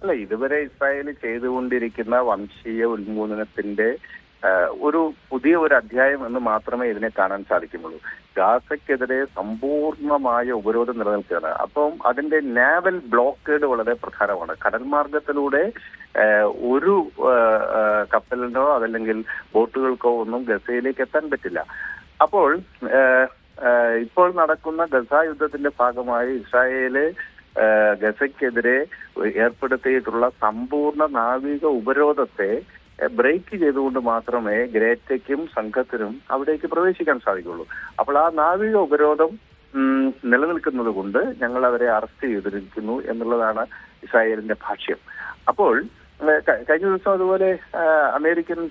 അല്ല, ഇതുവരെ ഇസ്രായേൽ ചെയ്തുകൊണ്ടിരിക്കുന്ന വംശീയ ഉന്മൂലനത്തിന്റെ ഒരു പുതിയ ഒരു അധ്യായം എന്ന് മാത്രമേ ഇതിനെ കാണാൻ സാധിക്കുന്നുള്ളൂ. ഗാസയ്ക്കെതിരെ സമ്പൂർണമായ ഉപരോധം നിലനിൽക്കുകയാണ്. അപ്പം അതിന്റെ നാവൽ ബ്ലോക്കേഡ് വളരെ പ്രധാനമാണ്. കടൽ മാർഗത്തിലൂടെ ഒരു കപ്പലിനോ അതല്ലെങ്കിൽ ബോട്ടുകൾക്കോ ഒന്നും ഗസയിലേക്ക് എത്താൻ പറ്റില്ല. അപ്പോൾ ഇപ്പോൾ നടക്കുന്ന ഗസ യുദ്ധത്തിന്റെ ഭാഗമായി ഇസ്രായേല് ഗസയ്ക്കെതിരെ ഏർപ്പെടുത്തിയിട്ടുള്ള സമ്പൂർണ്ണ നാവിക ഉപരോധത്തെ ബ്രേക്ക് ചെയ്തുകൊണ്ട് മാത്രമേ ഗ്രേറ്റയ്ക്കും സംഘത്തിനും അവിടേക്ക് പ്രവേശിക്കാൻ സാധിക്കുള്ളൂ. അപ്പോൾ ആ നാവിക ഉപരോധം നിലനിൽക്കുന്നത് കൊണ്ട് ഞങ്ങൾ അവരെ അറസ്റ്റ് ചെയ്തിരിക്കുന്നു എന്നുള്ളതാണ് ഇസ്രായേലിന്റെ ഭാഷ്യം. അപ്പോൾ കഴിഞ്ഞ ദിവസം അതുപോലെ അമേരിക്കൻ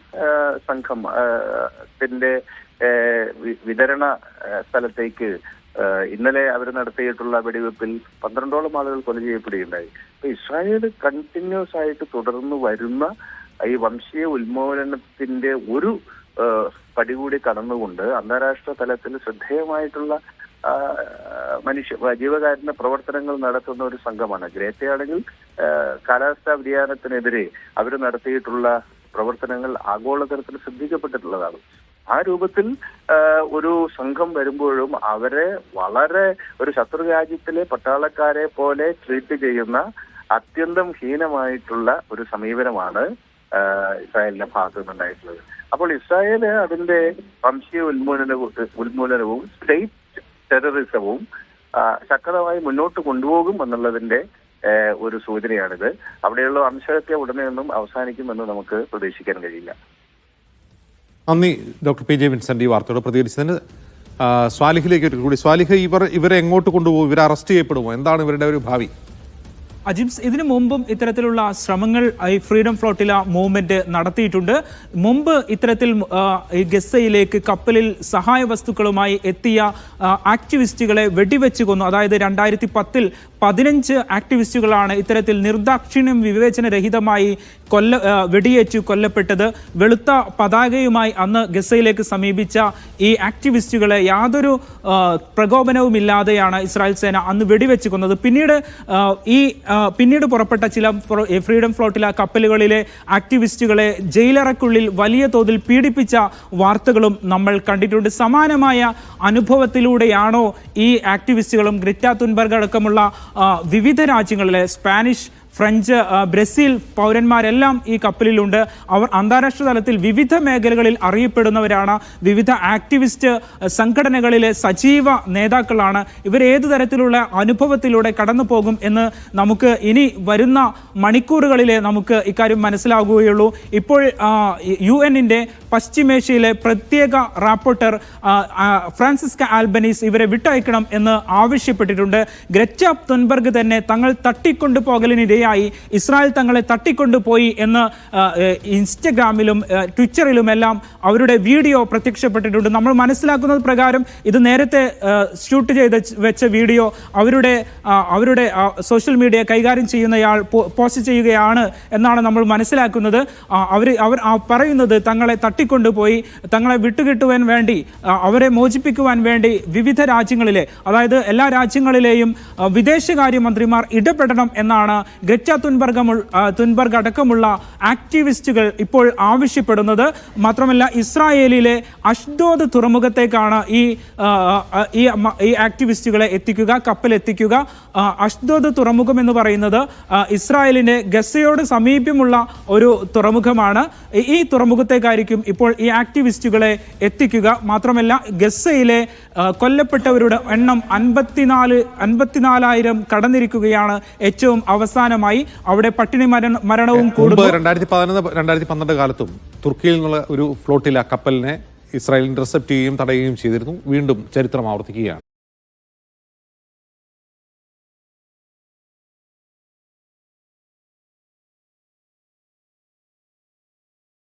സംഘം ത്തിന്റെ വിതരണ സ്ഥലത്തേക്ക് ഇന്നലെ അവർ നടത്തിയിട്ടുള്ള വെടിവെപ്പിൽ 12ഓളം ആളുകൾ കൊല ചെയ്യപ്പെടുകയുണ്ടായി. അപ്പൊ ഇസ്രായേൽ കണ്ടിന്യൂസ് ആയിട്ട് തുടർന്ന് വരുന്ന ഈ വംശീയ ഉന്മൂലനത്തിന്റെ ഒരു പടി കൂടി കടന്നുകൊണ്ട് അന്താരാഷ്ട്ര തലത്തിൽ ശ്രദ്ധേയമായിട്ടുള്ള ജീവകാരുണ്യ പ്രവർത്തനങ്ങൾ നടത്തുന്ന ഒരു സംഘമാണ്. ഗ്രേറ്റയാണെങ്കിൽ കാലാവസ്ഥാ വ്യതിയാനത്തിനെതിരെ അവർ നടത്തിയിട്ടുള്ള പ്രവർത്തനങ്ങൾ ആഗോളതലത്തിൽ ശ്രദ്ധിക്കപ്പെട്ടിട്ടുള്ളതാണ്. ആ രൂപത്തിൽ ഒരു സംഘം വരുമ്പോഴും അവരെ വളരെ ഒരു ശത്രു രാജ്യത്തിലെ പട്ടാളക്കാരെ പോലെ ട്രീറ്റ് ചെയ്യുന്ന അത്യന്തം ഹീനമായിട്ടുള്ള ഒരു സമീപനമാണ് ഇസ്രായേലിന്റെ ഭാഗത്തു നിന്നുണ്ടായിട്ടുള്ളത്. അപ്പോൾ ഇസ്രായേല് അതിന്റെ വംശീയ ഉന്മൂലനവും സ്റ്റേറ്റ് ടെററിസവും ശക്തമായി മുന്നോട്ട് കൊണ്ടുപോകും എന്നുള്ളതിന്റെ ഒരു സൂചനയാണിത്. അവിടെയുള്ള വംശഹത്യ ഉടനെയൊന്നും അവസാനിക്കുമെന്ന് നമുക്ക് പ്രതീക്ഷിക്കാൻ കഴിയില്ല. നന്ദി ഡോക്ടർ പി ജെ വിൻസെന്റ് ഈ വാർത്തയോട് പ്രതികരിച്ചതിന്. സ്വാലിഹിലേക്ക് കൂടി. സ്വാലിഹ്, ഇവരെ എങ്ങോട്ട് കൊണ്ടുപോകും? ഇവരെ അറസ്റ്റ് ചെയ്യപ്പെടുമോ? എന്താണ് ഇവരുടെ ഒരു ഭാവി? അജിംസ്, ഇതിനു മുമ്പും ഇത്തരത്തിലുള്ള ശ്രമങ്ങൾ ഈ ഫ്രീഡം ഫ്ലോട്ടില മൂവ്മെന്റ് നടത്തിയിട്ടുണ്ട്. മുമ്പ് ഇത്തരത്തിൽ ഗസയിലേക്ക് കപ്പലിൽ സഹായ വസ്തുക്കളുമായി എത്തിയ ആക്ടിവിസ്റ്റുകളെ വെടിവെച്ച് കൊന്നു. അതായത് 2010-ൽ 15 ആക്ടിവിസ്റ്റുകളാണ് ഇത്തരത്തിൽ നിർദാക്ഷിണ്യം വിവേചനരഹിതമായി വെടിയേറ്റു കൊല്ലപ്പെട്ടത്. വെളുത്ത പതാകയുമായി അന്ന് ഗസയിലേക്ക് സമീപിച്ച ഈ ആക്ടിവിസ്റ്റുകളെ യാതൊരു പ്രകോപനവുമില്ലാതെയാണ് ഇസ്രായേൽ സേന അന്ന് വെടിവെച്ച് കൊന്നത്. പിന്നീട് പുറപ്പെട്ട ചില ഫ്രീഡം ഫ്ലോട്ടില കപ്പലുകളിലെ ആക്ടിവിസ്റ്റുകളെ ജയിലറയ്ക്കുള്ളിൽ വലിയ തോതിൽ പീഡിപ്പിച്ച വാർത്തകളും നമ്മൾ കണ്ടിട്ടുണ്ട്. സമാനമായ അനുഭവത്തിലൂടെയാണോ ഈ ആക്ടിവിസ്റ്റുകളും ഗ്രെറ്റ തുൻബർഗ് അടക്കമുള്ള വിവിധ രാജ്യങ്ങളിലെ സ്പാനിഷ്, ഫ്രഞ്ച്, ബ്രസീൽ പൗരന്മാരെല്ലാം ഈ കപ്പലിലുണ്ട്. അവർ അന്താരാഷ്ട്ര തലത്തിൽ വിവിധ മേഖലകളിൽ അറിയപ്പെടുന്നവരാണ്. വിവിധ ആക്ടിവിസ്റ്റ് സംഘടനകളിലെ സജീവ നേതാക്കളാണ്. ഇവർ ഏതു തരത്തിലുള്ള അനുഭവത്തിലൂടെ കടന്നു പോകും എന്ന് നമുക്ക് ഇനി വരുന്ന മണിക്കൂറുകളിലെ നമുക്ക് ഇക്കാര്യം മനസ്സിലാകുകയുള്ളൂ. ഇപ്പോൾ UN-ന്റെ പശ്ചിമേഷ്യയിലെ പ്രത്യേക റാപ്പോർട്ടർ ഫ്രാൻസിസ്ക ആൽബനീസ് ഇവരെ വിട്ടയക്കണം എന്ന് ആവശ്യപ്പെട്ടിട്ടുണ്ട്. ഗ്രെറ്റ തുൻബർഗ് തന്നെ തങ്ങൾ തട്ടിക്കൊണ്ടുപോകലിനിടയായി ഇസ്രായേൽ തങ്ങളെ തട്ടിക്കൊണ്ടുപോയി എന്ന് ഇൻസ്റ്റഗ്രാമിലും ട്വിറ്ററിലുമെല്ലാം അവരുടെ വീഡിയോ പ്രത്യക്ഷപ്പെട്ടിട്ടുണ്ട്. നമ്മൾ മനസ്സിലാക്കുന്നത് പ്രകാരം ഇത് നേരത്തെ ഷൂട്ട് ചെയ്ത് വെച്ച വീഡിയോ അവരുടെ സോഷ്യൽ മീഡിയ കൈകാര്യം ചെയ്യുന്നയാൾ പോസ്റ്റ് ചെയ്യുകയാണ് എന്നാണ് നമ്മൾ മനസ്സിലാക്കുന്നത്. അവർ പറയുന്നത് തങ്ങളെ തട്ടിക്കൊണ്ടുപോയി തങ്ങളെ വിട്ടുകിട്ടുവാൻ വേണ്ടി, അവരെ മോചിപ്പിക്കുവാൻ വേണ്ടി വിവിധ രാജ്യങ്ങളിലെ, അതായത് എല്ലാ രാജ്യങ്ങളിലെയും വിദേശകാര്യമന്ത്രിമാർ ഇടപെടണം എന്നാണ് ഗ്രെറ്റ തുൻബർഗ് അടക്കമുള്ള ആക്ടിവിസ്റ്റുകൾ ഇപ്പോൾ ആവശ്യപ്പെടുന്നത്. മാത്രമല്ല ഇസ്രായേലിലെ അഷ്ദോദ് തുറമുഖത്തേക്കാണ് ഈ ആക്ടിവിസ്റ്റുകളെ എത്തിക്കുക, കപ്പൽ എത്തിക്കുക. അഷ്ദോദ് തുറമുഖം എന്ന് പറയുന്നത് ഇസ്രായേലിന്റെ ഗസയോട് സമീപമുള്ള ഒരു തുറമുഖമാണ്. ഈ തുറമുഖത്തേക്കായിരിക്കും ഇപ്പോൾ ഈ ആക്ടിവിസ്റ്റുകളെ എത്തിക്കുക. മാത്രമല്ല ഗസയിലെ കൊല്ലപ്പെട്ടവരുടെ എണ്ണം 54,000 കടന്നിരിക്കുകയാണ്. ഏറ്റവും അവസാനമായി അവിടെ പട്ടിണി മരണവും കൂടുന്നു. 2012 കാലത്തും തുർക്കിയിൽ നിന്നുള്ള ഒരു ഫ്ലോട്ടില കപ്പലിനെ ഇസ്രായേൽ ഇന്റർസെപ്റ്റ് ചെയ്യുകയും തടയുകയും ചെയ്തിരുന്നു. വീണ്ടും ചരിത്രം ആവർത്തിക്കുകയാണ്.